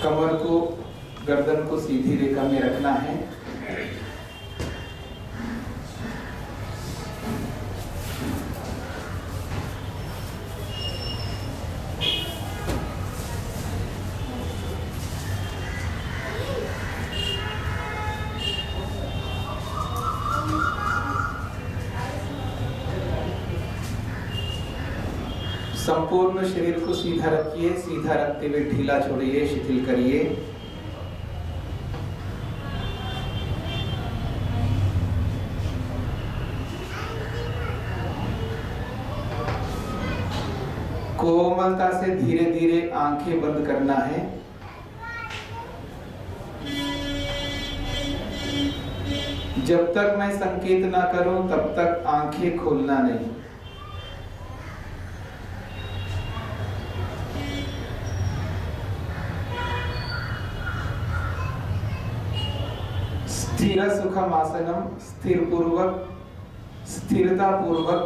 कमर को, गर्दन को सीधी रेखा में रखना है। संपूर्ण शरीर को सीधा रखिए, सीधा रखते हुए ढीला छोड़िए, शिथिल करिए। कोमलता से धीरे धीरे आंखें बंद करना है। जब तक मैं संकेत ना करूं तब तक आंखें खोलना नहीं। स्थिर सुखमासनम, स्थिर पूर्वक, स्थिरता पूर्वक,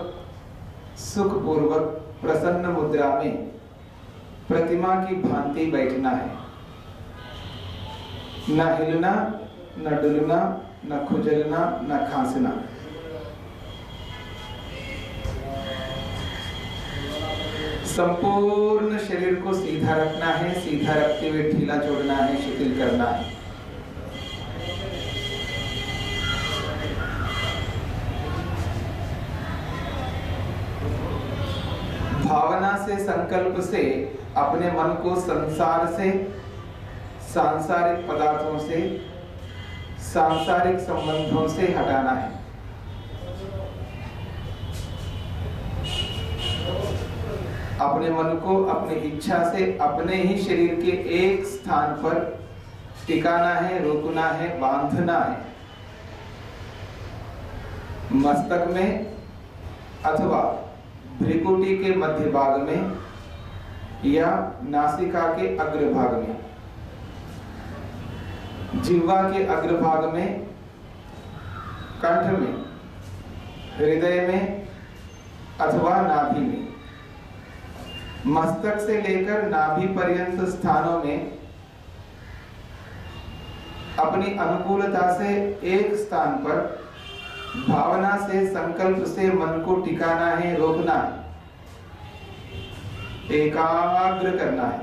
सुख पूर्वक प्रसन्न मुद्रा में प्रतिमा की भांति बैठना है। न हिलना, न डुलना, न खुजलना, न खांसना। संपूर्ण शरीर को सीधा रखना है, सीधा रखते हुए ढीला छोड़ना है, शिथिल करना है। भावना से, संकल्प से अपने मन को संसार से, सांसारिक पदार्थों से, सांसारिक संबंधों से हटाना है। अपने मन को अपनी इच्छा से अपने ही शरीर के एक स्थान पर टिकाना है, रोकना है, बांधना है। मस्तक में अथवा भ्रिकुटी के मध्य भाग में या नासिका के अग्रभाग में, जिह्वा के अग्रभाग में, कंठ में, हृदय में अथवा नाभि में। मस्तक से लेकर नाभि पर्यंत स्थानों में अपनी अनुकूलता से एक स्थान पर भावना से, संकल्प से मन को टिकाना है, रोकना है, एकाग्र करना है।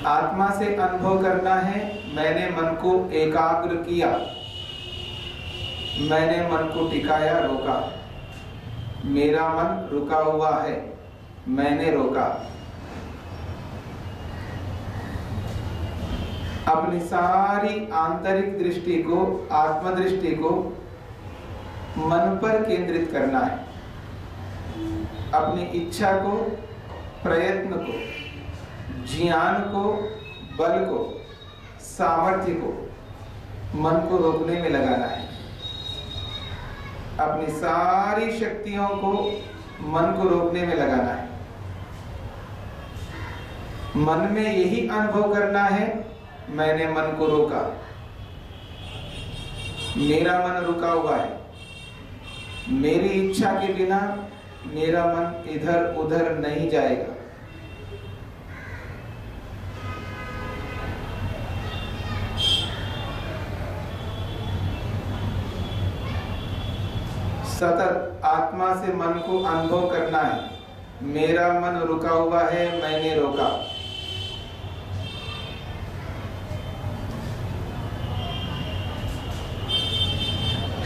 आत्मा से अनुभव करना है, मैंने मन को एकाग्र किया, मैंने मन को टिकाया, रोका। मेरा मन रुका हुआ है, मैंने रोका। अपनी सारी आंतरिक दृष्टि को, आत्मदृष्टि को मन पर केंद्रित करना है। अपनी इच्छा को, प्रयत्न को, ज्ञान को, बल को, सामर्थ्य को मन को रोकने में लगाना है। अपनी सारी शक्तियों को मन को रोकने में लगाना है। मन में यही अनुभव करना है, मैंने मन को रोका, मेरा मन रुका हुआ है। मेरी इच्छा के बिना मेरा मन इधर उधर नहीं जाएगा। सतत आत्मा से मन को अनुभव करना है, मेरा मन रुका हुआ है, मैंने रोका।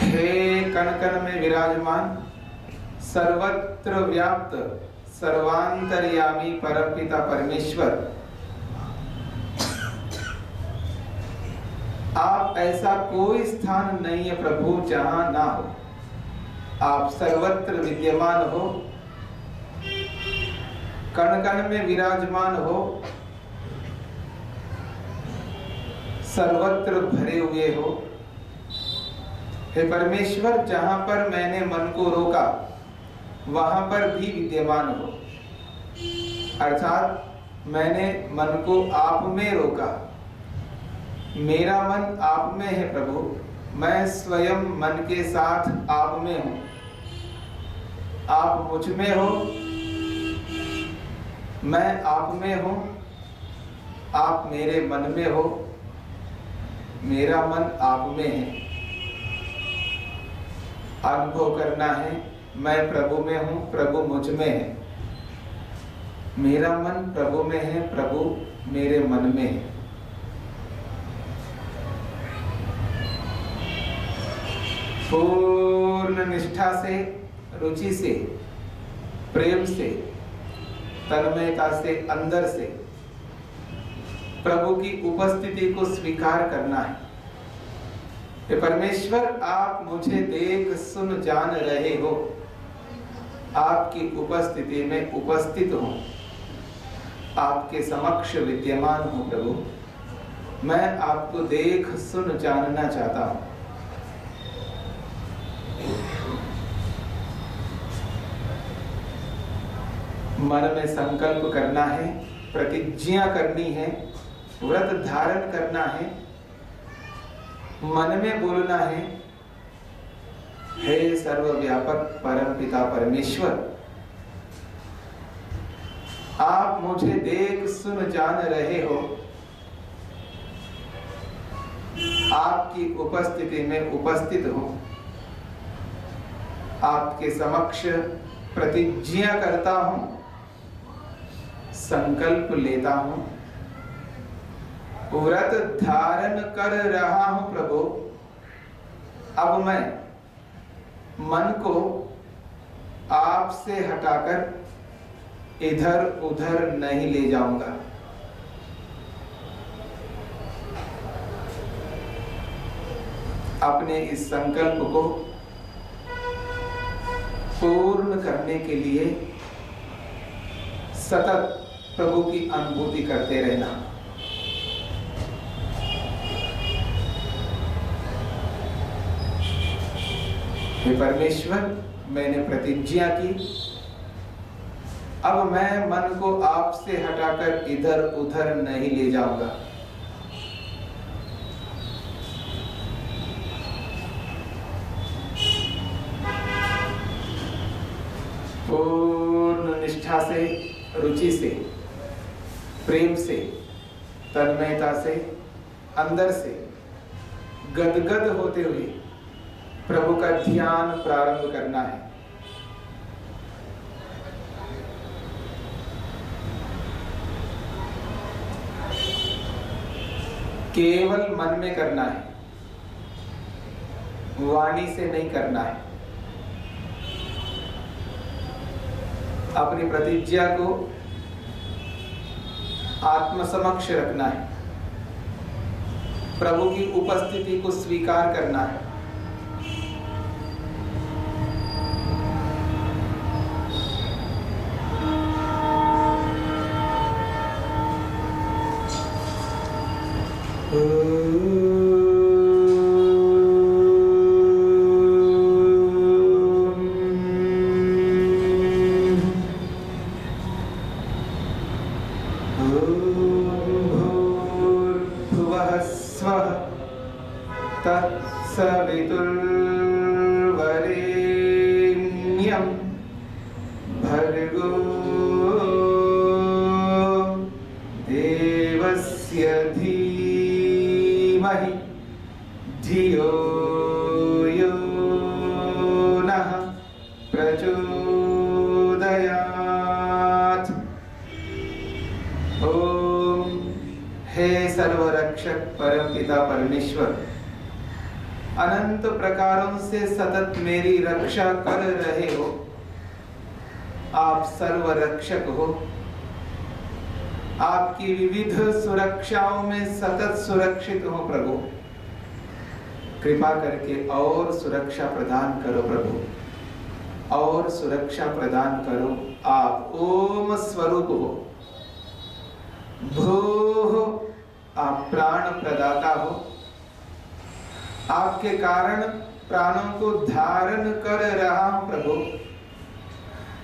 हे कण कण में विराजमान, सर्वत्र व्याप्त, सर्वांतर्यामी परमपिता परमेश्वर, आप ऐसा कोई स्थान नहीं है प्रभु जहां ना हो। आप सर्वत्र विद्यमान हो, कण कण में विराजमान हो, सर्वत्र भरे हुए हो। हे परमेश्वर, जहां पर मैंने मन को रोका वहां पर भी विद्यमान हो। अर्थात मैंने मन को आप में रोका, मेरा मन आप में है प्रभु, मैं स्वयं मन के साथ आप में हूं, आप मुझ में हो, मैं आप में हूं, आप मेरे मन में हो, मेरा मन आप में है। अनुभव करना है, मैं प्रभु में हूं, प्रभु मुझ में है, मेरा मन प्रभु में है, प्रभु मेरे मन में है। पूर्ण निष्ठा से, रुचि से, प्रेम से, तन्मयता से, अंदर से प्रभु की उपस्थिति को स्वीकार करना है कि परमेश्वर आप मुझे देख सुन जान रहे हो, आपकी उपस्थिति में उपस्थित हूं, आपके समक्ष विद्यमान हूं। प्रभु मैं आपको देख सुन जानना चाहता हूं। मन में संकल्प करना है, प्रतिज्ञा करनी है, व्रत धारण करना है, मन में बोलना है, हे सर्वव्यापक परमपिता परमेश्वर, आप मुझे देख सुन जान रहे हो, आपकी उपस्थिति में उपस्थित हो, आपके समक्ष प्रतिज्ञा करता हूं, संकल्प लेता हूं, व्रत धारण कर रहा हूं। प्रभु अब मैं मन को आपसे हटाकर इधर उधर नहीं ले जाऊंगा। अपने इस संकल्प को पूर्ण करने के लिए सतत प्रभु की अनुभूति करते रहना। हे परमेश्वर, मैंने प्रतिज्ञा की, अब मैं मन को आपसे हटाकर इधर उधर नहीं ले जाऊंगा। पूर्ण निष्ठा से, रुचि से, प्रेम से, तन्मयता से, अंदर से गदगद होते हुए प्रभु का ध्यान प्रारंभ करना है। केवल मन में करना है, वाणी से नहीं करना है। अपनी प्रतिज्ञा को आत्मसमक्ष रखना है, प्रभु की उपस्थिति को स्वीकार करना है। तत्सवितुर्वरेण्यं भर्गो देवस्य धीमहि धियो यो नः प्रचोदयात्। ओम हे सर्वरक्षक परमपिता परमेश्वर, अनंत प्रकारों से सतत मेरी रक्षा कर रहे हो, आप सर्वरक्षक हो। आपकी विविध सुरक्षाओं में सतत सुरक्षित हो प्रभु। कृपा करके और सुरक्षा प्रदान करो प्रभु, और सुरक्षा प्रदान करो। आप ओम स्वरूप हो, भूः आप प्राण प्रदाता हो। आपके कारण प्राणों को धारण कर रहा हूं प्रभु।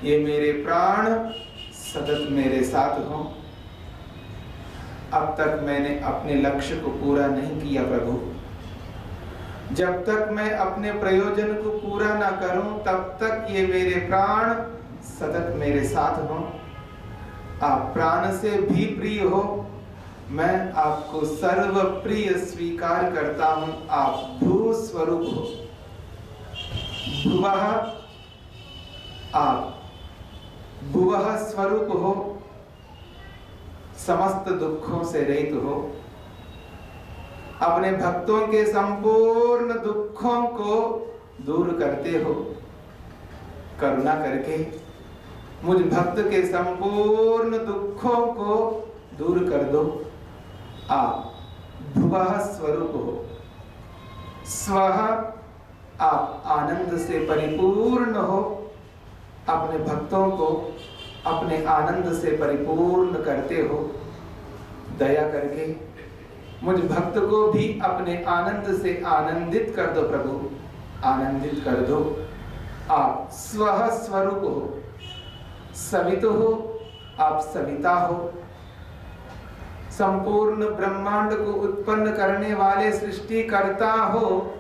ये मेरे प्राण सतत मेरे साथ हो। अब तक मैंने अपने लक्ष्य को पूरा नहीं किया प्रभु, जब तक मैं अपने प्रयोजन को पूरा ना करूं तब तक ये मेरे प्राण सतत मेरे साथ हो। आप प्राण से भी प्रिय हो, मैं आपको सर्व प्रिय स्वीकार करता हूं। आप भू स्वरूप हो। भुवः, आप भुवः स्वरूप हो, समस्त दुखों से रहित हो। अपने भक्तों के संपूर्ण दुखों को दूर करते हो। करुणा करके मुझ भक्त के संपूर्ण दुखों को दूर कर दो। आप भुवः स्वरूप हो। स्वः, आप आनंद से परिपूर्ण हो। अपने भक्तों को अपने आनंद से परिपूर्ण करते हो। दया करके मुझ भक्त को भी अपने आनंद से आनंदित कर दो प्रभु, आनंदित कर दो। आप स्वः स्वरूप हो। सवितु हो, आप सविता हो। संपूर्ण ब्रह्मांड को उत्पन्न करने वाले सृष्टिकर्ता हो।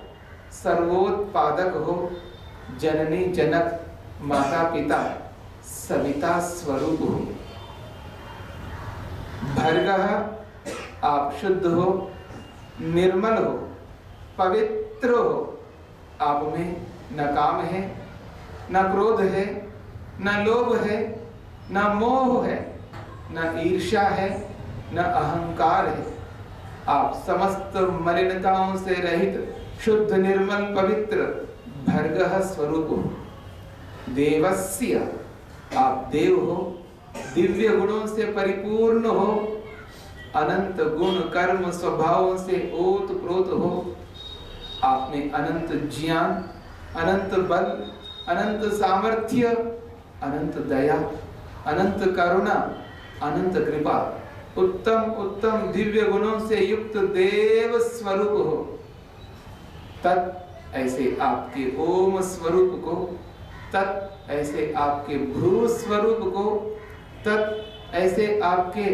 सर्वोत्पादक हो। जननी जनक माता पिता सविता स्वरूप हो। भर्गः, आप शुद्ध हो, निर्मल हो, पवित्र हो। आप में न काम है, न क्रोध है, न लोभ है, न मोह है, न ईर्ष्या है, न अहंकार है। आप समस्त मलिनताओं से रहित शुद्ध निर्मल पवित्र भर्गः स्वरूप हो। देवस्य, आप देव हो, दिव्य गुणों से परिपूर्ण हो। अनंत गुण कर्म स्वभावों से ओतप्रोत हो। आप में अनंत ज्ञान, अनंत बल, अनंत सामर्थ्य, अनंत दया, अनंत करुणा, अनंत कृपा, उत्तम उत्तम दिव्य गुणों से युक्त देव स्वरूप हो। तत् ऐसे आपके ओम स्वरूप को, तत् ऐसे आपके भ्रू स्वरूप को, तत् ऐसे आपके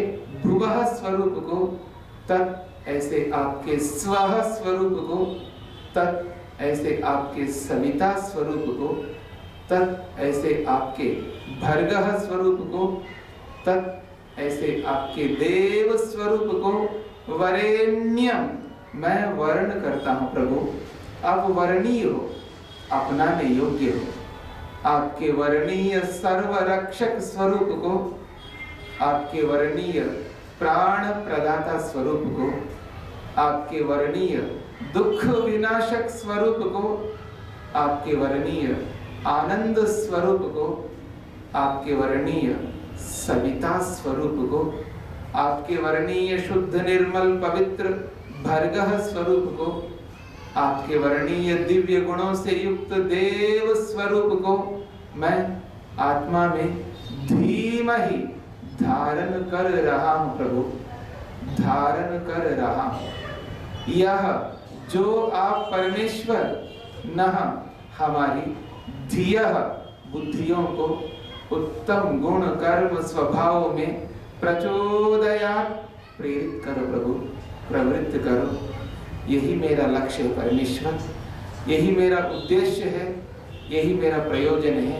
भुवः स्वरूप को, तत् ऐसे आपके स्वः स्वरूप को, तत् ऐसे आपके सविता स्वरूप को, तत् ऐसे आपके भर्गः स्वरूप को, तत् ऐसे आपके देव स्वरूप को वरेण्यम मैं वर्ण करता हूं प्रभु। आप वर्णीय हो, अपनाने योग्य हो। आपके वर्णीय सर्वरक्षक स्वरूप को, आपके वर्णीय प्राण प्रदाता स्वरूप को, आपके वर्णीय दुख विनाशक स्वरूप को, आपके वर्णीय आनंद स्वरूप को, आपके वर्णीय सविता स्वरूप को, आपके वर्णीय शुद्ध निर्मल पवित्र भर्गः स्वरूप को, आपके वर्णीय दिव्य गुणों से युक्त देव स्वरूप को मैं आत्मा में धीमहि धारण कर रहा हूं प्रभु, धारण कर रहा हूं। यह जो आप परमेश्वर नह हमारी धियः बुद्धियों को उत्तम गुण कर्म स्वभाव में प्रचोदयात् प्रेरित करो प्रभु, प्रवृत्त करो। यही मेरा लक्ष्य है परमेश्वर, यही मेरा उद्देश्य है, यही मेरा प्रयोजन है।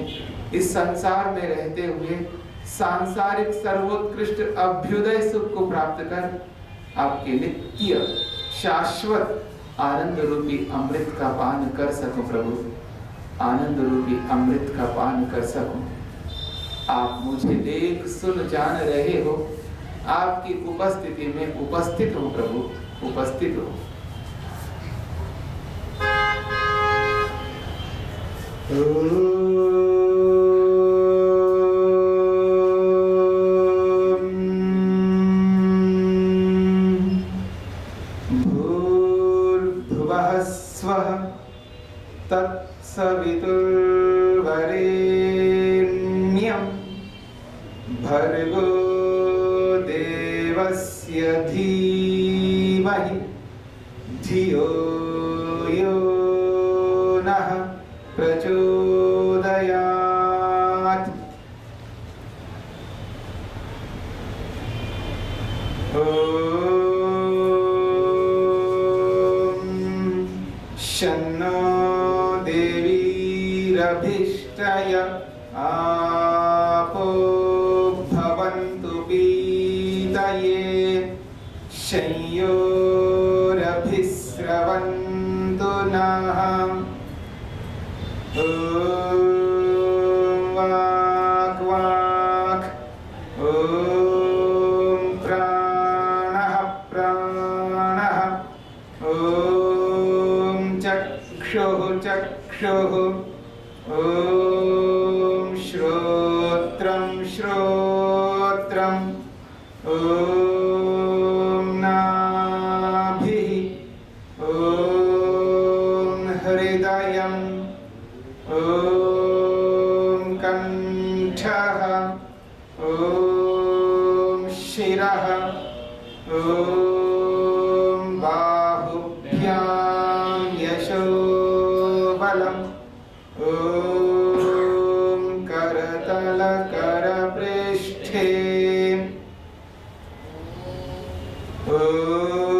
इस संसार में रहते हुए सांसारिक सर्वोत्कृष्ट अभ्युदय सुख को प्राप्त कर आपके नित्य शाश्वत आनंद रूपी अमृत का पान कर सकूं प्रभु, आनंद रूपी अमृत का पान कर सकूं। आप मुझे देख सुन जान रहे हो, आपकी उपस्थिति में उपस्थित हो प्रभु, उपस्थित हो। भूर्भुवः स्वः तत्सवितुर्वरेण्यं भर्गो देवस्य धीमहि धियो यो नः प्रचोदयात्। ओम शन्नो देवीरभिष्टय आपो भवन्तु पीतये शय्योरभिस्रवन्तु नः ॐ वाक् वाक् ॐ प्राणः प्राणः ॐ चक्षुः चक्षुः ॐ श्रोत्रं श्रोत्रम् ॐ नाभिः ॐ हृदयम् ॐ कण्ठः ॐ शिरः ॐ बाहुभ्यां यशोबलम् ॐ करतलकरपृष्ठे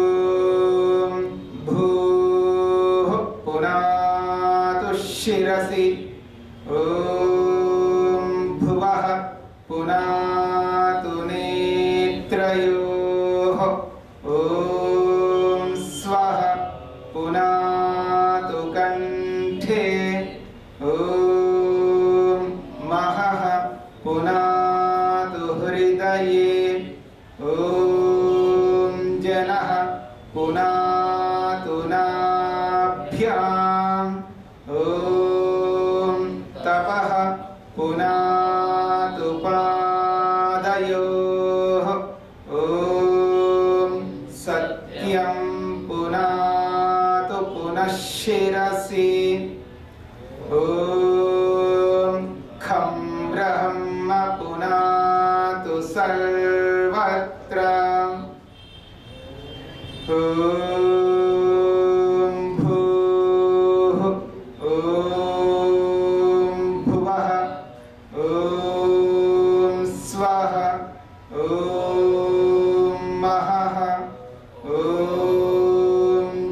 ॐ भूः पुनातु शिरसि ॐ भुवः पुनातु नेत्रयोः ॐ स्वः पुनातु कण्ठे ॐ महः पुनातु हृदये ॐ जनः पुनातु नाभ्याम् ॐ तपः पुनातु पादयोः ॐ सत्यं पुनातु पुनः शिरसि ॐ खं ब्रह्म पुनातु सर्वत्र ॐ भूः ॐ भुवः ॐ स्वः ॐ महः ॐ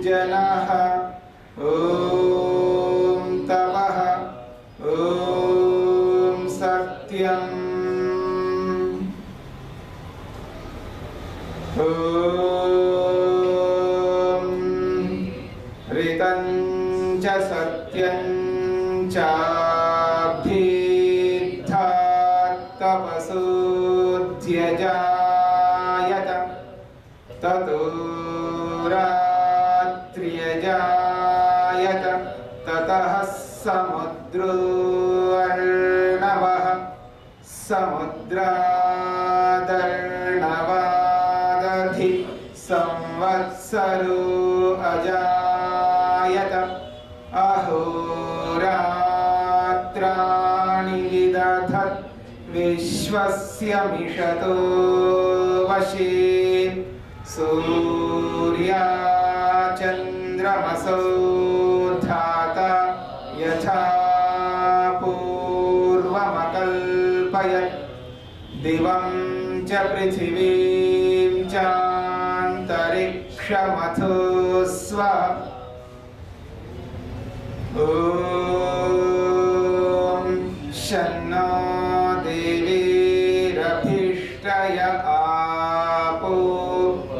जनः ॐ तपः ॐ सत्यम् ॐ ऋतं च सत्यं चाभीद्धात् तपसोऽध्यजायत ततो रात्र्यजायत ततः समुद्रो अर्णवः समुद्रादर्णवादधि संवत्सरो अजायत अहोरात्राणि विदधत् विश्वस्य मिषतो वशे सूर्याचन्द्रमसो धाता यथा पूर्वमकल्पयत् दिवं च पृथिवीं चान्तरिक्षमथो स्वः ॐ शन्नो देवीरभिष्टय आपो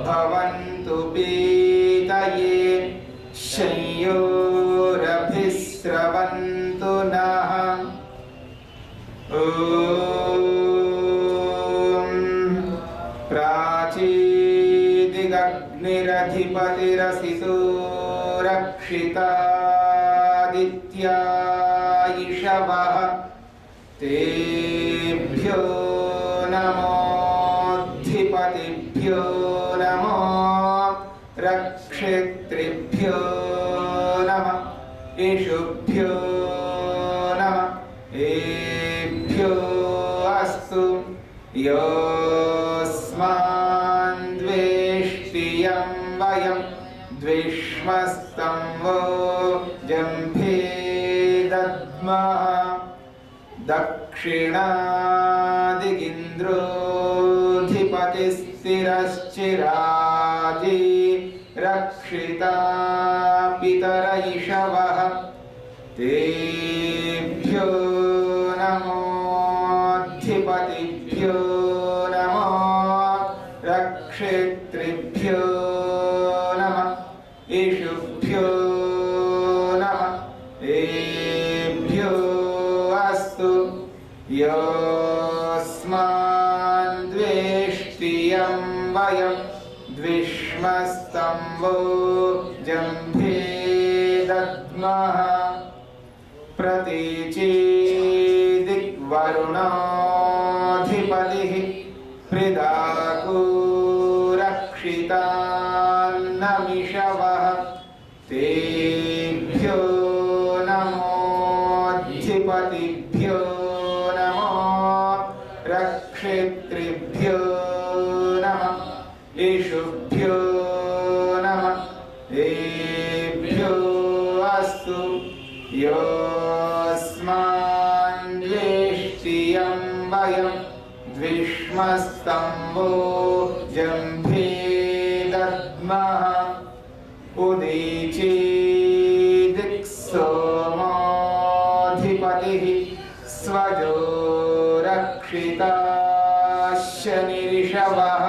भवन्तु पीतये शय्योरभिस्रवन्तु नः ॐ प्राचीदिगग्निरधिपतिरसितो रक्षितादित्यायिषवः तेभ्यो नमोऽधिपतिभ्यो नमो रक्षितृभ्यो नमः इषुभ्यो नमः एभ्यो अस्तु योऽस्मान् द्वेष्टियं वयं द्विष्मस्तं वो जम्भे दद्मः दक्षिणादिगिन्द्रोऽधिपतिस्थिरश्चिराजी रक्षिता पितर इषवः तेभ्यो नमोऽधिपतिभ्यो नमो रक्षितृभ्यो नमः इषुभ्यो नमः एभ्यो अस्तु योऽस्मान् द्वेष्टियं वयं द्विष्मस्तम्भो जम्भे दद्मः प्रतीचीदिग्वरुणाधिपतिः प्रिदाको रक्षितान्नमिषवः तेभ्यो नमोऽधिपतिभ्यो नमो रक्षितृभ्यो नमः इषुभ्यो नमः एभ्यो अस्तु योऽस्मान् द्वेष्टियं वयं द्विष्मस्तम्भो जम्भे दद्मः उदीचीदिक्सोमाधिपतिः स्वजो रक्षिता शनिरिषवः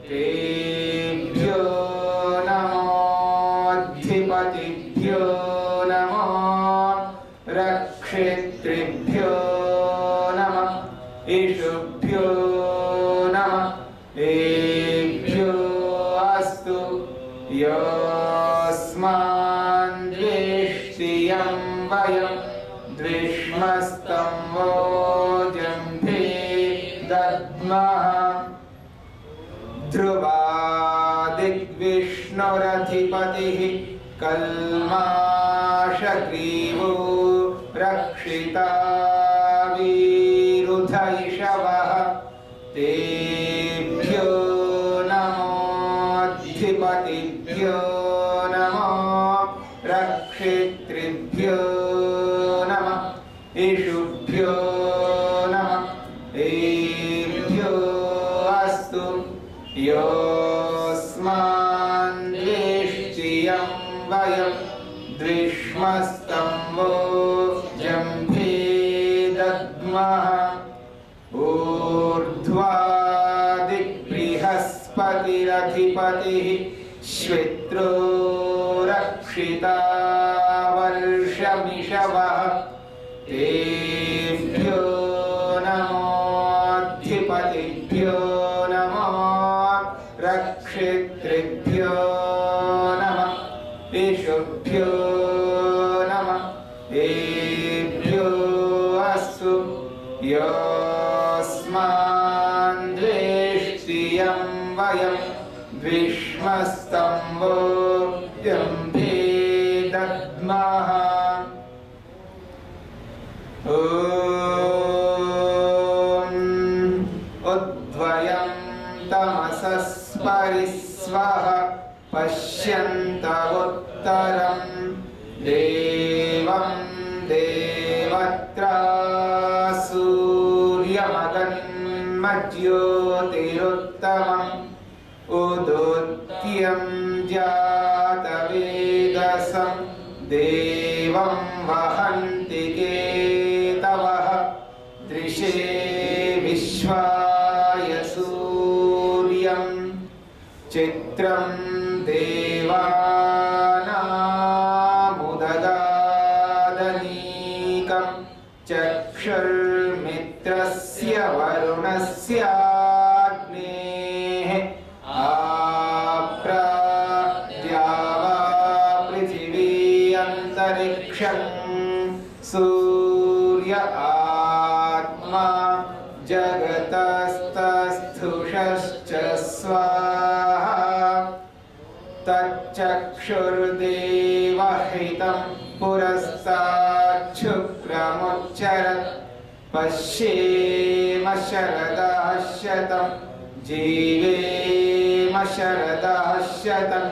तेभ्यो नमोऽधिपतिभ्यो नमो रक्षितृभ्यो नमः इषुभ्यो नमः एभ्यो अस्तु योऽस्मान् द्वेष्टियं वयं द्विष्मस्तम्भो जम्भे दद्मः ध्रुवादिग्विष्णुरधिपतिः कल्माषग्रीवो रक्षिता वीरुधैषवः तेभ्यो नमोऽधिपतिभ्यो नमो रक्षितृभ्यो नमः इषुभ्यो नमः एभ्यो अस्तु योऽस्मान् द्वेष्टियं वयं द्विष्मस्तम्भो जम्भे दद्मः ऊर्ध्वादिबृहस्पतिरधिपतिः श्वित्रो रक्षिता वर्षमिषवः तेभ्यो नमोऽधिपतिभ्यो नमो रक्षितृभ्यो नमः इषुभ्यो नमः एभ्यो अस्तु योऽस्मान् द्वेष्टियं वयं द्विष्मस्तम्भो जम्भे दद्मः उद्वयं तमसस्परिस्वः पश्यन्त उत्तरं देवं देवत्रा सूर्यमगन्मज्योतिरुत्तमम् उदोत्यं जातवेदसं देवं वहन्ति केतवः दृशे विश्वाय सूर्यं चित्रं देवानामुदगादनीकं चक्षुर्मित्रस्य वरुणस्याग्नेः आप्राद्यावा पृथिवी अन्तरिक्षं सूर्य आत्मा जगतस्तस्थुषश्च स्वाहा तच्चक्षुर्देवहितं पुरस्ताच्छुक्रमुच्चरत् पश्येम शरदः शतं जीवेम शरदः शतं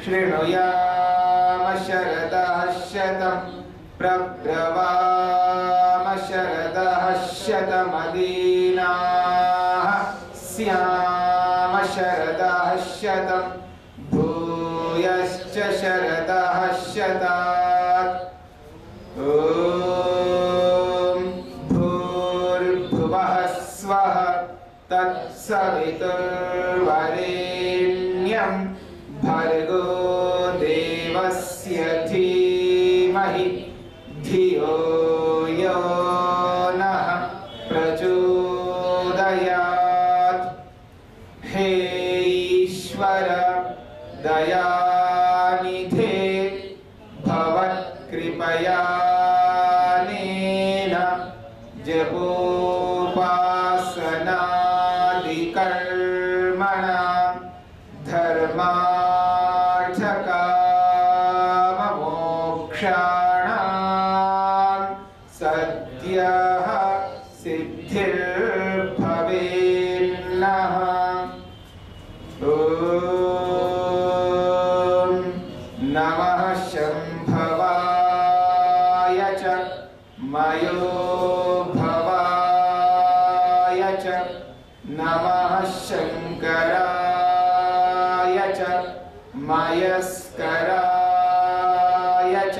शृणुयाम शरदः शतं प्रब्रवाम शरदः शतमदीनाः स्याम शरदः शतं भूयश्च शरदः शतात्। ॐ भूर्भुवः स्वः तत्सवितुर्वरेण्यं भर्गो देवस्य धीमहि धियो यो नः प्रचोदयात्। हे ईश्वर दयानिधे भवत्कृपयानेन जपोपासनादिकर्मणां धर्मार्थकाममोक्षाणां सद्यः सिद्धिर्भवेन्नः। ॐ नमः शम्भवाय च मयोभवाय च नमः शङ्कराय च मयस्कराय च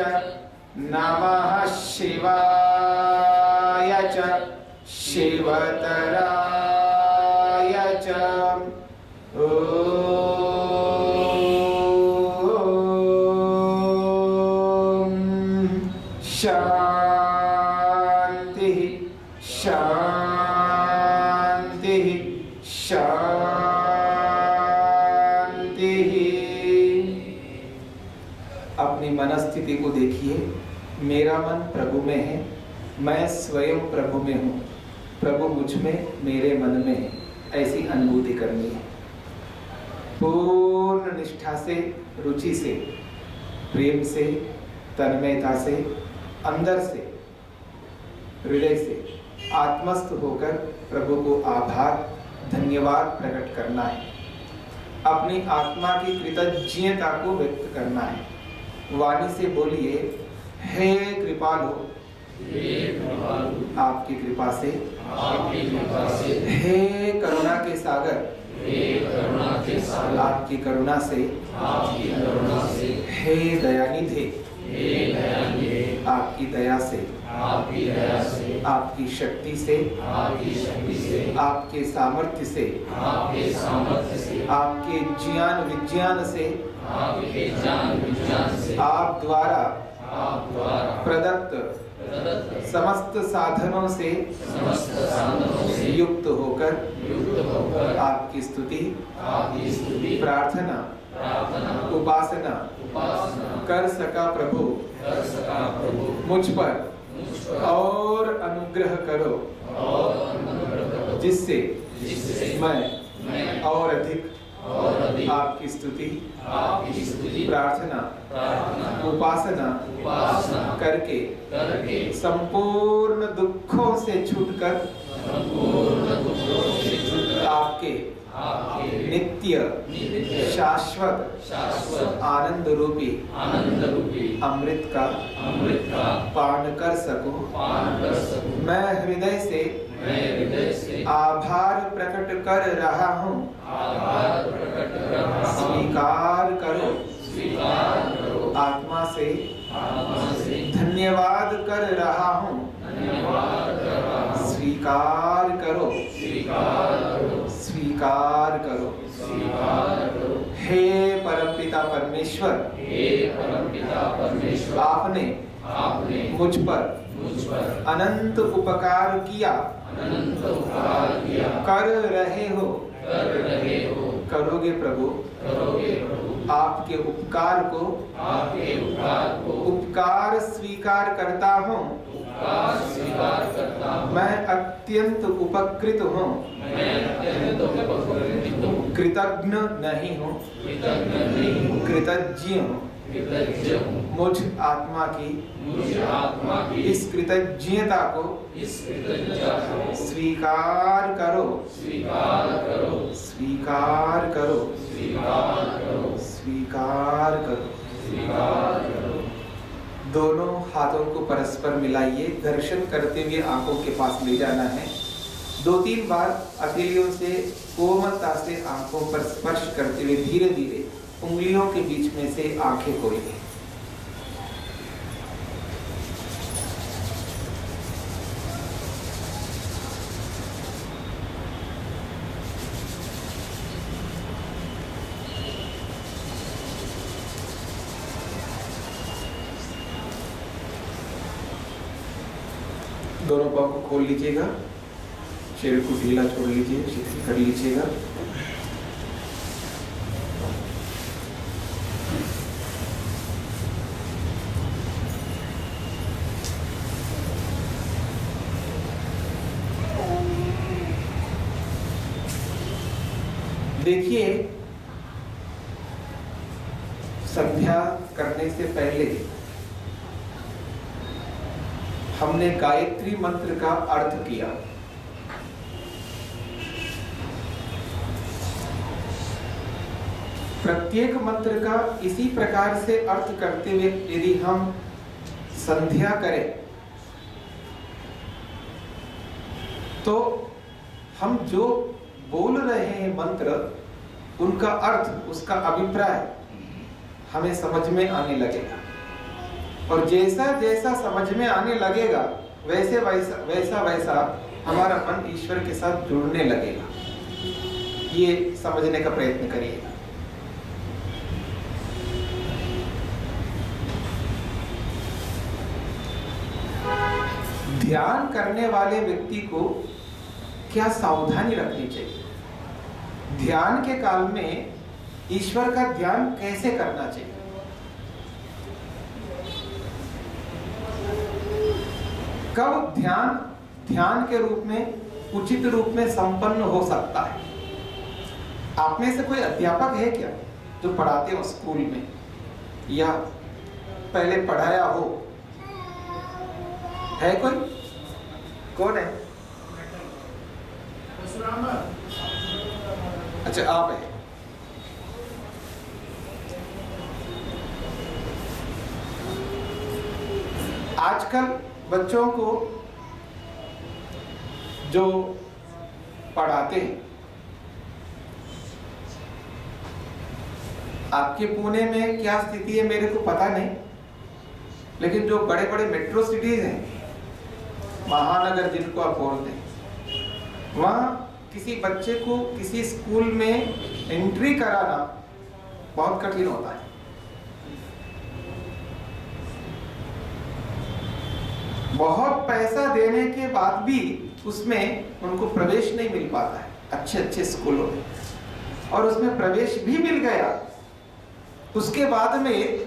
नमः शिवाय च शिवतराय च। ॐ शान्तिः शान्तिः शान्तिः। अपनी मनस्थिति को देखिए। मेरा मन प्रभु में है, मैं स्वयं प्रभु में हूँ, प्रभु मुझ में मेरे मन में है, ऐसी अनुभूति करनी है। पूर्ण निष्ठा से, रुचि से, प्रेम से, तन्मयता से, अंदर से, हृदय से आत्मस्थ होकर प्रभु को आभार धन्यवाद प्रकट करना है। अपनी आत्मा की कृतज्ञता को व्यक्त करना है। वाणी से बोलिए, हे कृपालु, आपकी कृपा से, हे करुणा के सागर, आपकी करुणा से, हे दयानिधे, आपकी दया से, आपकी शक्ति से, आपके सामर्थ्य से, आपके ज्ञान विज्ञान से, आप द्वारा प्रदत्त समस्त साधनों से युक्त होकर आपकी स्तुति, प्रार्थना, उपासना कर सका प्रभु। मुझ पर और अनुग्रह करो, जिससे मैं और अधिक आपकी स्तुति, प्रार्थना, उपासना करके संपूर्ण दुखों से छूटकर आपके नित्य शाश्वत आनंद रूपी अमृत का पान कर सकूं। मैं हृदय से आभार प्रकट कर रहा हूँ। स्वीकार करो। आत्मा से धन्यवाद कर रहा हूँ। स्वीकार करो। स्वीकार करो। हे परमपिता परमेश्वर, आपने मुझ पर अनंत उपकार किया, कर रहे हो, करोगे प्रभु। आपके उपकार को उपकार स्वीकार करता हूँ। मैं अत्यंत उपकृत हूँ, कृतज्ञ नहीं हूँ, कृतज्ञ हूँ। मुझ आत्मा की इस कृतज्ञता को स्वीकार करो। स्वीकार करो। स्वीकार करो। दोनों हाथों को परस्पर मिलाइए। दर्शन करते हुए आंखों के पास ले जाना है। 2-3 बार अकेलियों से कोमलता से आंखों पर स्पर्श करते हुए धीरे धीरे उंगलियों के बीच में से आंखें खोलिए। दोनों पाँव को खोल लीजिएगा, शरीर को ढीला छोड़ लीजिए, शिथिल कर लीजिएगा। देखिए, संध्या करने से पहले हमने गायत्री मंत्र का अर्थ किया। प्रत्येक मंत्र का इसी प्रकार से अर्थ करते हुए यदि हम संध्या करें तो हम जो बोल रहे हैं मंत्र, उनका अर्थ, उसका अभिप्राय हमें समझ में आने लगेगा। और जैसा जैसा समझ में आने लगेगा वैसे वैसा हमारा मन ईश्वर के साथ जुड़ने लगेगा। ये समझने का प्रयत्न करिए। ध्यान करने वाले व्यक्ति को क्या सावधानी रखनी चाहिए? ध्यान के काल में ईश्वर का ध्यान कैसे करना चाहिए? कब ध्यान के रूप में, उचित रूप में संपन्न हो सकता है? आप में से कोई अध्यापक है क्या जो पढ़ाते हो स्कूल में या पहले पढ़ाया हो? है कोई? कौन है? अच्छा, आप है। आजकल बच्चों को जो पढ़ाते हैं, आपके पुणे में क्या स्थिति है मेरे को पता नहीं, लेकिन जो बड़े बड़े मेट्रो सिटीज हैं, महानगर जिनको आप बोलते हैं, वहाँ किसी बच्चे को किसी स्कूल में एंट्री कराना बहुत कठिन होता है। बहुत पैसा देने के बाद भी उसमें उनको प्रवेश नहीं मिल पाता है अच्छे अच्छे स्कूलों में। और उसमें प्रवेश भी मिल गया, उसके बाद में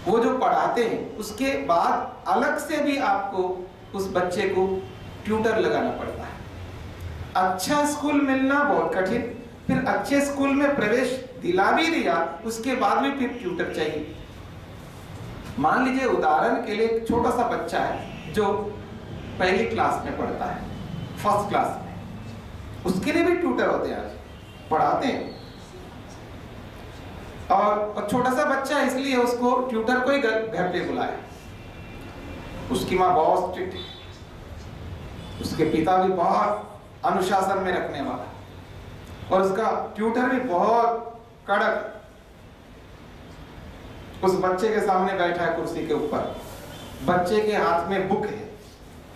वो जो पढ़ाते हैं उसके बाद अलग से भी आपको उस बच्चे को ट्यूटर लगाना पड़ता है। अच्छा स्कूल मिलना बहुत कठिन, फिर अच्छे स्कूल में प्रवेश दिला भी दिया, उसके बाद भी फिर ट्यूटर चाहिए। मान लीजिए उदाहरण के लिए एक छोटा सा बच्चा है जो पहली क्लास में पढ़ता है, फर्स्ट क्लास में, उसके लिए भी ट्यूटर होते हैं, आज पढ़ाते हैं। और छोटा सा बच्चा है इसलिए उसको ट्यूटर को ही घर पे बुलाया। उसकी माँ बहुत स्ट्रिक्ट है, उसके पिता भी बहुत अनुशासन में रखने वाला, और उसका ट्यूटर भी बहुत कड़क। उस बच्चे के सामने बैठा है कुर्सी के ऊपर, बच्चे के हाथ में बुक है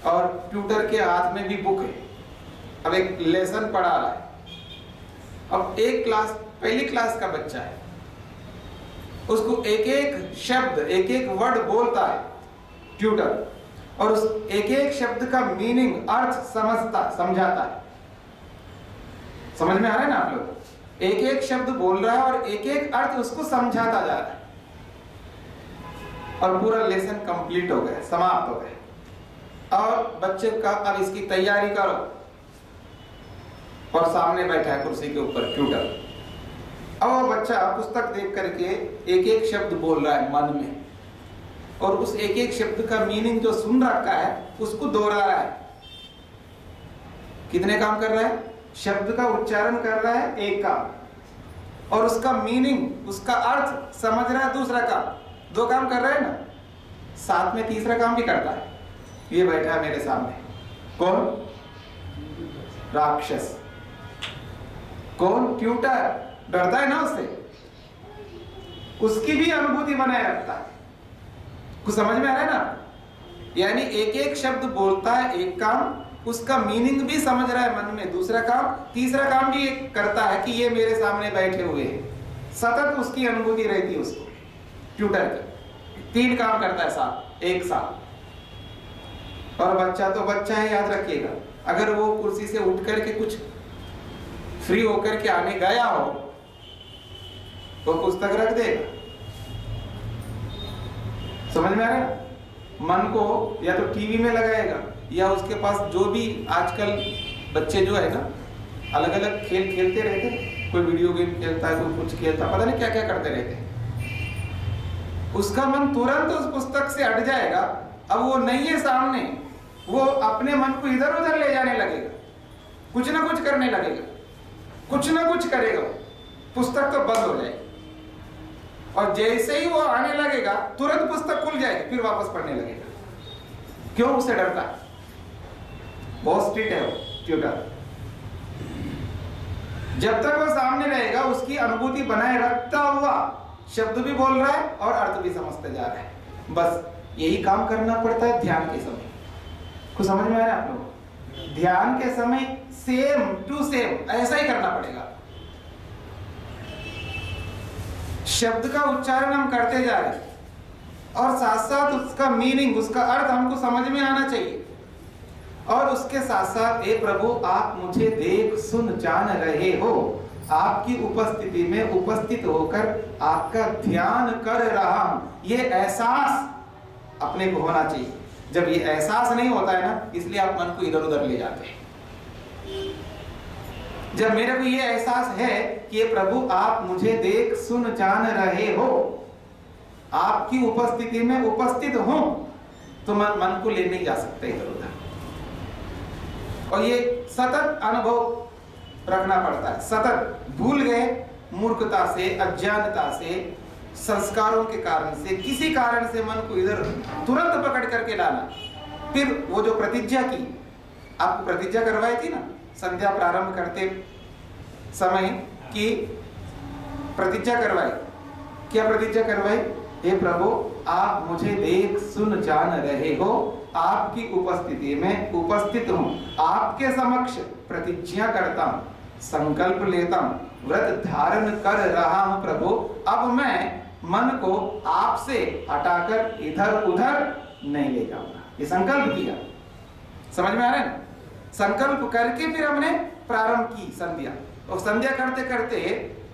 और ट्यूटर के हाथ में भी बुक है। अब एक लेसन पढ़ा रहा है। अब एक क्लास, पहली क्लास का बच्चा है, उसको एक एक शब्द, एक एक वर्ड बोलता है ट्यूटर, और उस एक एक शब्द का मीनिंग, अर्थ समझाता है। समझ में आ रहा है ना आप लोग? एक एक शब्द बोल रहा है और एक एक अर्थ उसको समझाता जा रहा है, और पूरा लेसन कंप्लीट हो गया, समाप्त हो गया। और बच्चे का अब इसकी तैयारी करो, और सामने बैठा है कुर्सी के ऊपर ट्यूटर। अब वो बच्चा पुस्तक देख करके एक एक शब्द बोल रहा है मन में, और उस एक एक शब्द का मीनिंग जो सुन रखा है उसको दोहरा रहा है। कितने काम कर रहा है? शब्द का उच्चारण कर रहा है एक काम, और उसका मीनिंग, उसका अर्थ समझ रहा है दूसरा काम। दो काम कर रहा है ना, साथ में तीसरा काम भी करता है। ये बैठा है मेरे सामने, कौन? राक्षस। कौन? ट्यूटर। डरता है ना उससे, उसकी भी अनुभूति बनाए रखता है। कुछ समझ में आ रहा है ना? यानी एक एक शब्द बोलता है, एक काम, उसका मीनिंग भी समझ रहा है मन में, दूसरा काम, तीसरा काम भी एक करता है कि ये मेरे सामने बैठे हुए हैं, सतत उसकी अनुभूति रहती है उसको, ट्यूटर की। 3 काम करता है साथ, एक साथ। और बच्चा तो बच्चा है, याद रखिएगा, अगर वो कुर्सी से उठ करके कुछ फ्री होकर के आने गया हो तो पुस्तक रख देगा। समझ में आ रहा है? मन को या तो टीवी में लगाएगा, या उसके पास जो भी आजकल बच्चे जो है ना अलग अलग खेल खेलते रहते हैं, कोई वीडियो गेम खेलता है, कोई कुछ खेलता है, पता नहीं क्या क्या करते रहते हैं, उसका मन तुरंत उस पुस्तक से हट जाएगा। अब वो नहीं है सामने, वो अपने मन को इधर उधर ले जाने लगेगा, कुछ ना कुछ करने लगेगा, कुछ ना कुछ करेगा, पुस्तक तो बंद हो जाएगी। और जैसे ही वो आने लगेगा तुरंत पुस्तक खुल जाएगी, फिर वापस पढ़ने लगेगा। क्यों? उसे डरता है, बहुत स्ट्रिक्ट है वो ट्यूटर। जब तक वो सामने रहेगा उसकी अनुभूति बनाए रखता हुआ शब्द भी बोल रहा है और अर्थ भी समझते जा रहा है। बस यही काम करना पड़ता है ध्यान के समय। कुछ समझ में आ रहा है आप लोग? ध्यान के समय सेम टू सेम ऐसा ही करना पड़ेगा। शब्द का उच्चारण हम करते जा रहे हैं और साथ साथ उसका मीनिंग, उसका अर्थ हमको समझ में आना चाहिए। और उसके साथ साथ हे प्रभु आप मुझे देख सुन जान रहे हो, आपकी उपस्थिति में उपस्थित होकर आपका ध्यान कर रहा हूं, ये एहसास अपने को होना चाहिए। जब ये एहसास नहीं होता है ना, इसलिए आप मन को इधर उधर ले जाते हैं। जब मेरे को ये एहसास है कि ये प्रभु आप मुझे देख सुन जान रहे हो, आपकी उपस्थिति में उपस्थित हूं, तो मन को ले नहीं जा सकता इधर उधर। और ये सतत अनुभव रखना पड़ता है। सतत भूल गए, मूर्खता से, अज्ञानता से, संस्कारों के कारण से, किसी कारण से मन को इधर तुरंत पकड़ करके लाना। फिर वो जो प्रतिज्ञा की, आपको प्रतिज्ञा करवाई थी ना संध्या प्रारंभ करते समय की प्रतिज्ञा करवाई। क्या प्रतिज्ञा करवाई? हे प्रभु आप मुझे देख सुन जान रहे हो, आपकी उपस्थिति में उपस्थित हूं, आपके समक्ष प्रतिज्ञा करता हूं, संकल्प लेता हूं, व्रत धारण कर रहा हूं प्रभु। अब मैं मन को आपसे हटाकर इधर उधर नहीं ले जाऊंगा। ये संकल्प किया। समझ में आ रहा है ना? संकल्प करके फिर हमने प्रारंभ की संध्या। और संध्या करते करते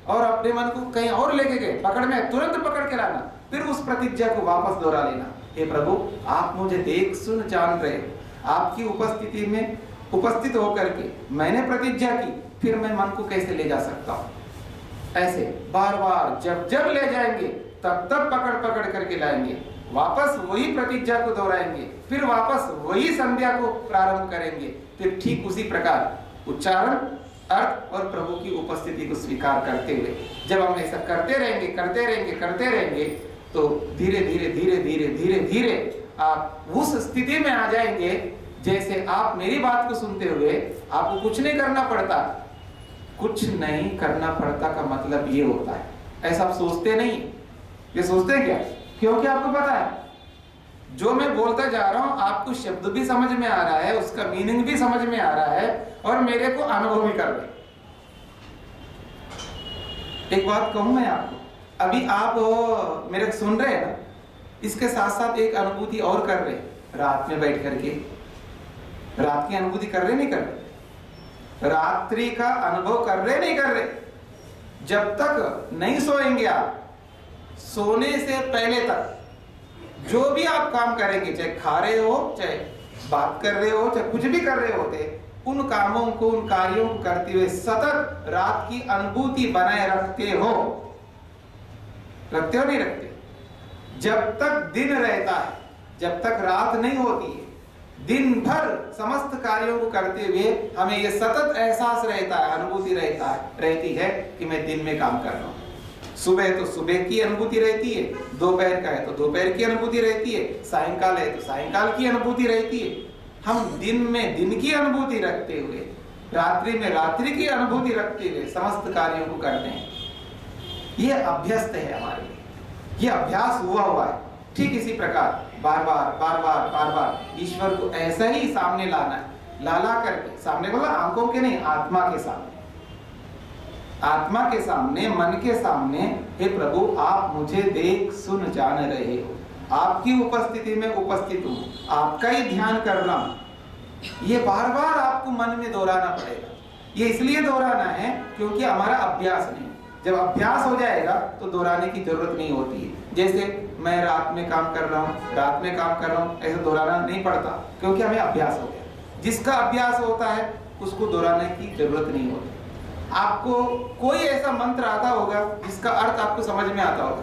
और अपने मन को कहीं और लेके गए, पकड़ में तुरंत पकड़ के लाना, फिर उस प्रतिज्ञा को वापस दोहरा लेना। हे प्रभु आप मुझे देख सुन जान रहे हो, आपकी उपस्थिति में उपस्थित होकर के मैंने प्रतिज्ञा की, फिर मैं मन को कैसे ले जा सकता हूं? ऐसे बार बार जब जब ले जाएंगे तब तब पकड़ पकड़ करके लाएंगे, वापस वही प्रतिज्ञा को दोहराएंगे, फिर वापस वही संध्या को प्रारंभ करेंगे। फिर ठीक उसी प्रकार उच्चारण, अर्थ और प्रभु की उपस्थिति को स्वीकार करते हुए जब हम ऐसा करते रहेंगे तो धीरे धीरे धीरे धीरे धीरे धीरे आप उस स्थिति में आ जाएंगे जैसे आप मेरी बात को सुनते हुए आपको कुछ नहीं करना पड़ता। कुछ नहीं करना पड़ता का मतलब ये होता है, ऐसा आप सोचते नहीं। ये सोचते हैं क्या? क्योंकि आपको पता है जो मैं बोलता जा रहा हूं आपको शब्द भी समझ में आ रहा है, उसका मीनिंग भी समझ में आ रहा है और मेरे को अनुभव भी कर रहे। एक बात कहूं मैं आपको, अभी आप मेरे को सुन रहे हैं ना, इसके साथ साथ एक अनुभूति और कर रहे, रात में बैठ करके रात की अनुभूति कर रहे नहीं कर रहे, रात्रि का अनुभव कर रहे नहीं कर रहे। जब तक नहीं सोएंगे आप, सोने से पहले तक जो भी आप काम करेंगे, चाहे खा रहे हो, चाहे बात कर रहे हो, चाहे कुछ भी कर रहे होते, उन कामों को, उन कार्यों को करते हुए सतत रात की अनुभूति बनाए रखते हो नहीं रखते? जब तक दिन रहता है, जब तक रात नहीं होती है, दिन भर समस्त कार्यों को करते हुए हमें यह सतत एहसास रहता है, अनुभूति रहती है कि मैं दिन में काम कर रहा हूं। सुबह तो सुबह की अनुभूति रहती है, दोपहर का है तो दोपहर की अनुभूति रहती है, सायंकाल है तो सायंकाल की अनुभूति रहती है। हम दिन में दिन की अनुभूति रखते हुए, रात्रि में रात्रि की अनुभूति रखते हुए समस्त कार्यों को करते हैं। ये अभ्यस्त है हमारे लिए, ये अभ्यास हुआ है। ठीक इसी प्रकार बार बार ईश्वर को ऐसा ही सामने लाना है, ला करके सामने, बोला आंखों के नहीं, आत्मा के सामने, आत्मा के सामने, मन के सामने, हे प्रभु आप मुझे देख सुन जान रहे हो, आपकी उपस्थिति में उपस्थित हूं, आपका ही ध्यान कर रहा हूं। ये बार बार आपको मन में दोहराना पड़ेगा। ये इसलिए दोहराना है क्योंकि हमारा अभ्यास नहीं, जब अभ्यास हो जाएगा तो दोहराने की जरूरत नहीं होती है। जैसे मैं रात में काम कर रहा हूँ, ऐसे दोहराना नहीं पड़ता क्योंकि हमें अभ्यास हो गया। जिसका अभ्यास होता है उसको दोहराने की जरूरत नहीं होती। आपको कोई ऐसा मंत्र आता होगा जिसका अर्थ आपको समझ में आता होगा,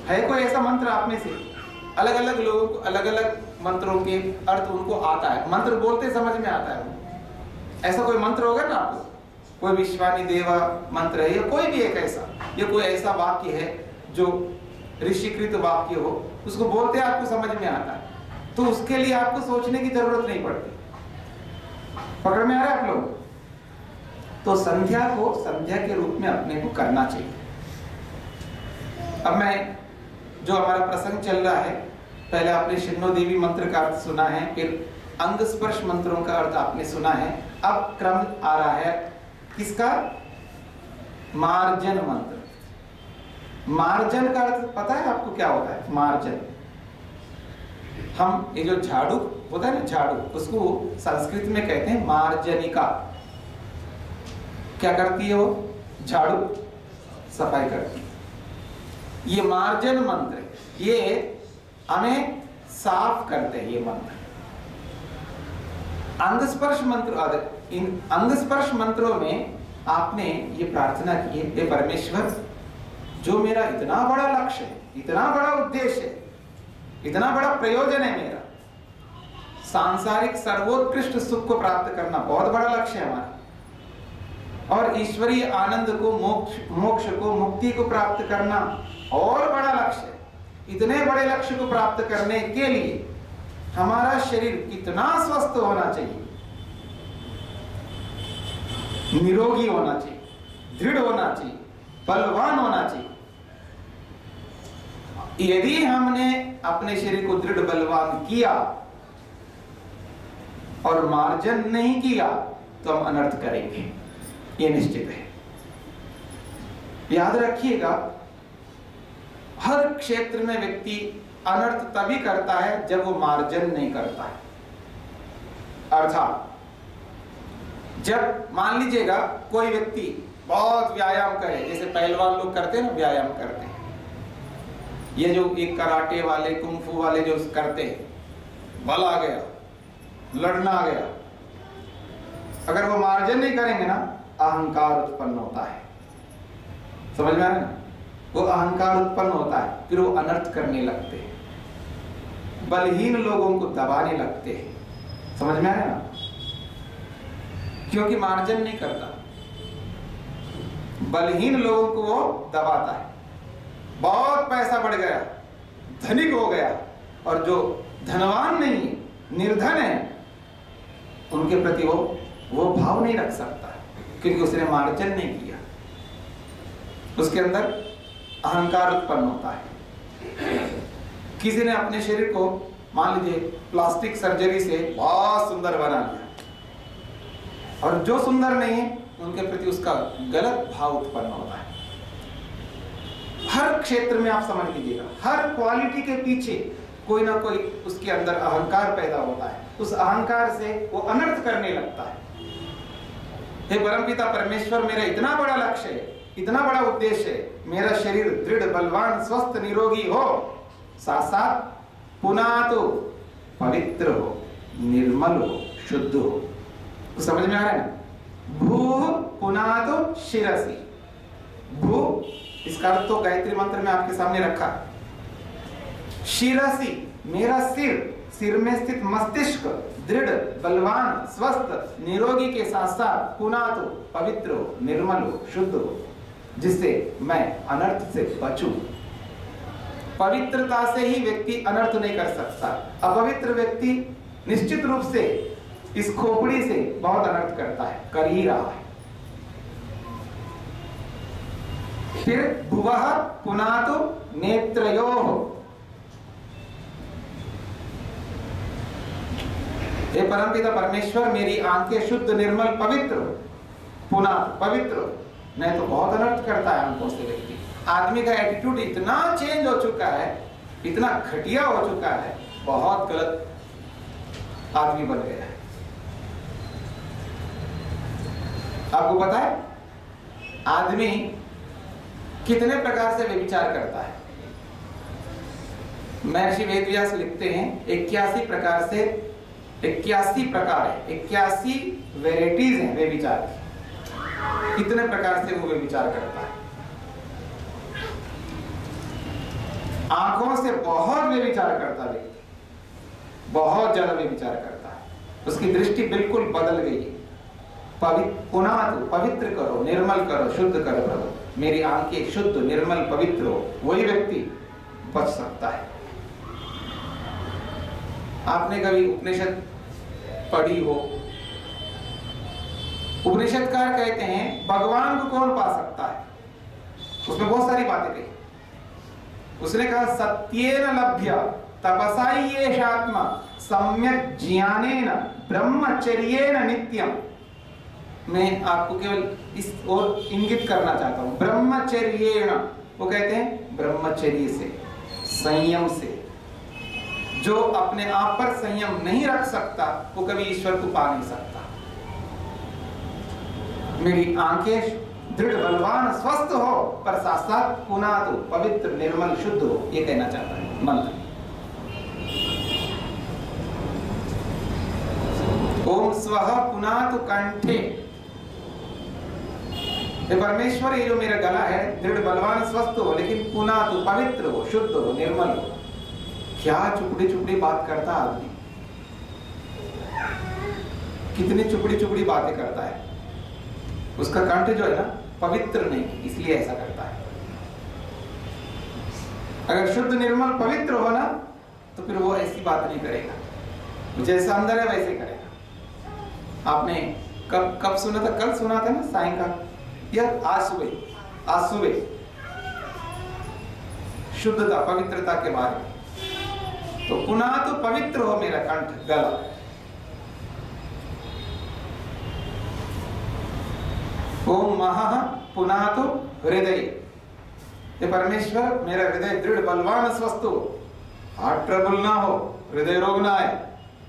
है कोई ऐसा मंत्र? आप में से अलग अलग लोगों को अलग अलग मंत्रों के अर्थ उनको आता है, मंत्र बोलते समझ में आता है। ऐसा कोई मंत्र होगा ना आपको, कोई विश्वानी देवा मंत्र है या कोई भी एक ऐसा, या कोई ऐसा वाक्य है जो ऋषिकृत वाक्य हो, उसको बोलते आपको समझ में आता है, तो उसके लिए आपको सोचने की जरूरत नहीं पड़ती। पकड़ में आ रहा है आप लोग? तो संध्या को संध्या के रूप में अपने को करना चाहिए। अब मैं जो हमारा प्रसंग चल रहा है, पहले आपने शिन्नो देवी मंत्र का अर्थ सुना है, फिर अंग स्पर्श मंत्रों का अर्थ आपने सुना है। अब क्रम आ रहा है किसका? मार्जन मंत्र। मार्जन का अर्थ पता है आपको क्या होता है? मार्जन, हम ये जो झाड़ू होता है ना, झाड़ू, उसको संस्कृत में कहते हैं मार्जनिका। क्या करती है वो? झाड़ू सफाई करती है। ये मार्जन मंत्र, ये हमें साफ करते हैं। ये मंत्र अंगस्पर्श मंत्र, इन अंगस्पर्श मंत्रों में आपने ये प्रार्थना की है, हे परमेश्वर, जो मेरा इतना बड़ा लक्ष्य है, इतना बड़ा उद्देश्य है, इतना बड़ा प्रयोजन है मेरा, सांसारिक सर्वोत्कृष्ट सुख को प्राप्त करना बहुत बड़ा लक्ष्य है हमारा, और ईश्वरीय आनंद को, मोक्ष को, मुक्ति को प्राप्त करना और बड़ा लक्ष्य है। इतने बड़े लक्ष्य को प्राप्त करने के लिए हमारा शरीर कितना स्वस्थ होना चाहिए, निरोगी होना चाहिए, दृढ़ होना चाहिए, बलवान होना चाहिए। यदि हमने अपने शरीर को दृढ़ बलवान किया और मार्जन नहीं किया तो हम अनर्थ करेंगे, ये निश्चित है। याद रखिएगा, हर क्षेत्र में व्यक्ति अनर्थ तभी करता है जब वो मार्जन नहीं करता है। अर्थात जब मान लीजिएगा कोई व्यक्ति बहुत व्यायाम करे, जैसे पहलवान लोग करते हैं ना, व्यायाम करते हैं, ये जो एक कराटे वाले, कुंफू वाले जो करते हैं, बल आ गया, लड़ना आ गया, अगर वो मार्जन नहीं करेंगे ना, अहंकार उत्पन्न होता है। समझ में आ रहा है ना? वो अहंकार उत्पन्न होता है, फिर वो अनर्थ करने लगते हैं, बलहीन लोगों को दबाने लगते हैं। समझ में आ रहा है ना? क्योंकि मार्जन नहीं करता, बलहीन लोगों को वो दबाता है। बहुत पैसा बढ़ गया, धनिक हो गया, और जो धनवान नहीं है, निर्धन है, उनके प्रति वो भाव नहीं रख सकता, क्योंकि उसने मार्जन नहीं किया। उसके अंदर अहंकार उत्पन्न होता है। किसी ने अपने शरीर को मान लीजिए प्लास्टिक सर्जरी से बहुत सुंदर बना लिया, और जो सुंदर नहीं है उनके प्रति उसका गलत भाव उत्पन्न होता है। हर क्षेत्र में आप समझ लीजिएगा, हर क्वालिटी के पीछे कोई ना कोई उसके अंदर अहंकार पैदा होता है। उस अहंकार से वो अनर्थ करने लगता है। हे परमपिता परमेश्वर, मेरा इतना बड़ा लक्ष्य है, इतना बड़ा उद्देश्य है, मेरा शरीर दृढ़ बलवान स्वस्थ निरोगी हो, साथ साथ पुनः तो पवित्र हो, निर्मल हो, शुद्ध हो। तो समझ में आ रहा है ना? भू पुनः तो शिरसी। भू इसका अर्थ तो गायत्री मंत्र में आपके सामने रखा। शिरसी मेरा सिर, सिर में स्थित मस्तिष्क दृढ़ बलवान स्वस्थ निरोगी के साथ साथ पुनः तो पवित्र हो, निर्मल हो, शुद्ध हो, जिससे मैं अनर्थ से बचूं। पवित्रता से ही व्यक्ति अनर्थ नहीं कर सकता। अपवित्र व्यक्ति निश्चित रूप से इस खोपड़ी से बहुत अनर्थ करता है, कर ही रहा है। फिर भुवः पुनातु नेत्रयोः, हे परमपिता परमेश्वर मेरी आंखें शुद्ध निर्मल पवित्र, पुनः पवित्र। नहीं तो बहुत अनर्थ करता है आंखों से व्यक्ति। आदमी का एटीट्यूड इतना चेंज हो चुका है, इतना घटिया हो चुका है, बहुत गलत आदमी बन गया है। आपको पता है आदमी कितने प्रकार से व्यभिचार करता है? महर्षि वेदव्यास लिखते हैं 81 प्रकार से, 81 प्रकार है, 81 वेराइटीज हैं व्यभिचार की। कितने प्रकार से वो व्यभिचार करता है। आंखों से बहुत व्यभिचार करता है व्यक्ति, बहुत ज्यादा व्यभिचार करता है। उसकी दृष्टि बिल्कुल बदल गई है। पुनातु पवित्र करो, निर्मल करो, शुद्ध करो प्रभु, मेरी आंखें शुद्ध निर्मल पवित्र हो, वही व्यक्ति बच सकता है। आपने कभी उपनिषद पढ़ी हो? उपनिषदकार कहते हैं भगवान को कौन पा सकता है? उसमें बहुत सारी बातें कही। उसने कहा सत्येन लभ्य तपसा येषात्मा सम्यक ज्ञानेन ब्रह्मचर्येन नित्यम। मैं आपको केवल इस ओर इंगित करना चाहता हूं, ब्रह्मचर्येन, वो कहते हैं ब्रह्मचर्य से, संयम से। जो अपने आप पर संयम नहीं रख सकता वो कभी ईश्वर को पा नहीं सकता। मेरी आंखें दृढ़ बलवान स्वस्थ हो पर साथ साथ पुनातु पवित्र निर्मल शुद्ध हो, ये कहना चाहता है मंत्र। ओम स्वः पुनातु कंठे, परमेश्वर ये जो मेरा गला है दृढ़ बलवान स्वस्थ हो, लेकिन पुनातु पवित्र हो, शुद्ध हो, निर्मल हो। क्या चुपड़ी चुपड़ी बात करता आदमी, कितनी चुपड़ी चुपड़ी बातें करता है। उसका कंठ जो है ना पवित्र नहीं, इसलिए ऐसा करता है। अगर शुद्ध निर्मल पवित्र हो ना तो फिर वो ऐसी बात नहीं करेगा, जैसा अंदर है वैसे करेगा। आपने कब सुना था? कल सुना था ना सायंकाल या आज सुबह शुद्धता पवित्रता के बारे में। तो पुनः तो पवित्र हो मेरा कंठ गला। ओम महः पुनः तो हृदय, ये परमेश्वर मेरा हृदय दृढ़ बलवान स्वस्थ हो, हार्ट ट्रबल ना हो, हृदय रोग ना आए,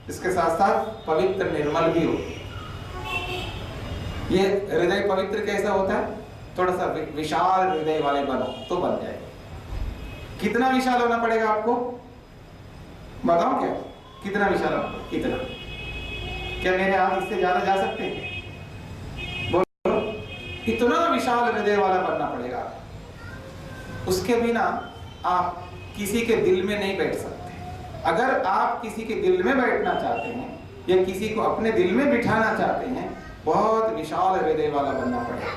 इसके साथ साथ पवित्र निर्मल भी हो। ये हृदय पवित्र कैसा होता है? थोड़ा सा विशाल हृदय वाले बनो तो बन जाए। कितना विशाल होना पड़ेगा आपको बताओ? क्या कितना विशाल होना? कितना? क्या मेरे हाथ इससे ज्यादा जा सकते हैं? बोलो, इतना विशाल हृदय वाला बनना पड़ेगा। उसके बिना आप किसी के दिल में नहीं बैठ सकते। अगर आप किसी के दिल में बैठना चाहते हैं या किसी को अपने दिल में बिठाना चाहते हैं, बहुत विशाल हृदय वाला बनना पड़ेगा।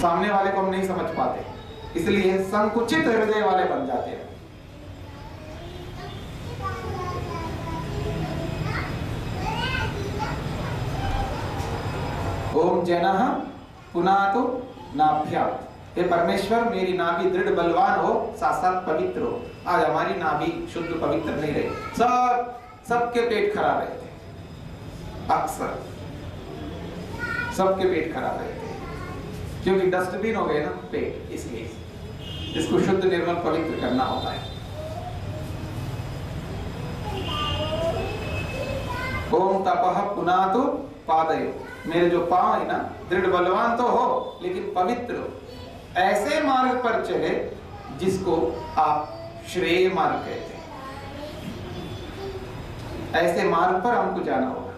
सामने वाले को हम नहीं समझ पाते, इसलिए संकुचित हृदय वाले बन जाते हैं। ओम जनः पुनातु नाभ्यात्, हे परमेश्वर मेरी नाभि दृढ़ बलवान हो, साथ साथ पवित्र हो। आज हमारी नाभि शुद्ध पवित्र नहीं रही, सबके पेट खराब रहते, अक्सर सबके पेट खराब रहते हैं, क्योंकि डस्टबिन हो गए ना पेट, इसलिए इसको शुद्ध निर्मल पवित्र करना होता है। ओम तपः पुनातु पादयो, मेरे जो पांव है ना दृढ़ बलवान तो हो लेकिन पवित्र हो। ऐसे मार्ग पर चले जिसको आप श्रेय मार्ग कहते हैं, ऐसे मार्ग पर हमको जाना होगा।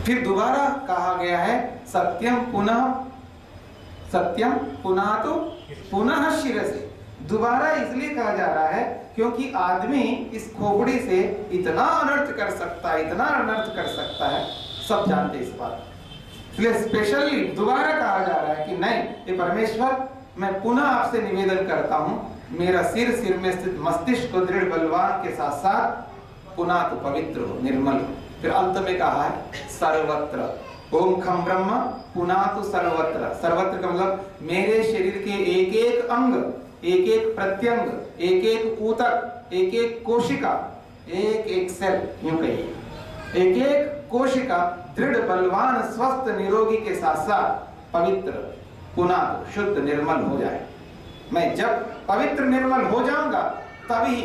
फिर दोबारा कहा गया है सत्यम पुनातु पुनः शिरसि। दोबारा इसलिए कहा जा रहा है क्योंकि आदमी इस खोपड़ी से इतना अनर्थ कर सकता है, इतना अनर्थ कर सकता है, सब जानते इस बात। इसलिए स्पेशली दोबारा कहा जा रहा है कि नहीं, ये परमेश्वर मैं पुनः आपसे निवेदन करता हूं, मेरा सिर में स्थित मस्तिष्क को दृढ़ बलवान के साथ साथ पुनातु पवित्र हो, निर्मल हो। फिर अंत में कहा है सर्वत्र, ओम खम ब्रह्म पुनातु सर्वत्र। सर्वत्र का मतलब मेरे शरीर के एक एक अंग, एक एक प्रत्यंग, एक एक ऊतक, एक एक कोशिका, एक एक सेल, यूं कहिए एक एक कोशिका दृढ़ बलवान स्वस्थ निरोगी के साथ साथ पवित्र पुनातु शुद्ध निर्मल हो जाए। मैं जब पवित्र निर्मल हो जाऊंगा तभी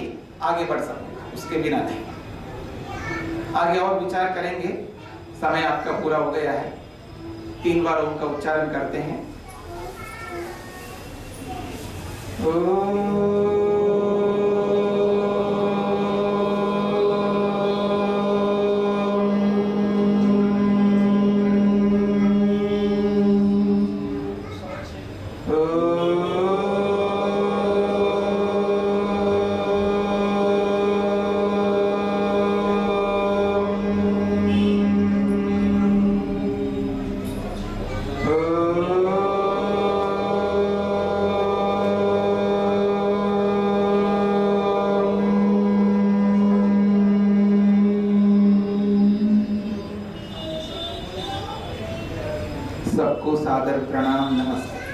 आगे बढ़ सकूंगा, उसके बिना नहीं। आगे और विचार करेंगे, समय आपका पूरा हो गया है। 3 बार ओम का उच्चारण करते हैं। सबको सादर प्रणाम, नमस्ते।